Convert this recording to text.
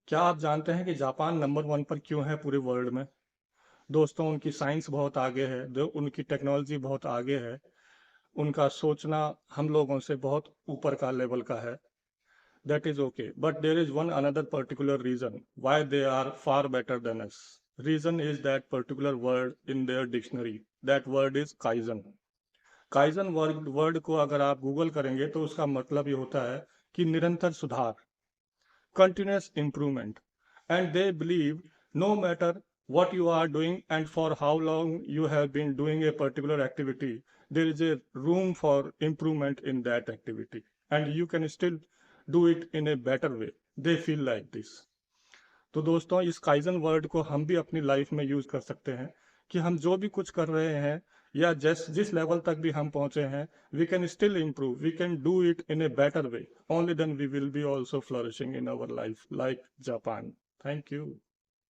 क्या आप जानते हैं कि जापान नंबर वन पर क्यों है पूरे वर्ल्ड में? दोस्तों, उनकी साइंस बहुत आगे है, उनकी टेक्नोलॉजी बहुत आगे है। उनका सोचना हम लोगों से बहुत ऊपर का लेवल का है। That is okay, but there is one another particular reason why they are far better than us. Reason is that particular word in their dictionary. That word is kaizen. Kaizen word word को अगर आप Google करेंगे तो उसका मतलब ये होता है कि निरंतर सुधार, continuous improvement. And they believe no matter what you are doing and for how long you have been doing a particular activity, there is a room for improvement in that activity, and you can still do it in a better way. They feel like this. तो दोस्तों, इस kaizen word को हम भी अपनी life में use कर सकते हैं कि हम जो भी कुछ कर रहे हैं या जिस लेवल तक भी हम पहुंचे हैं, we can still improve, we can do it in a better way. Only then we will be also flourishing in our life like Japan. Thank you.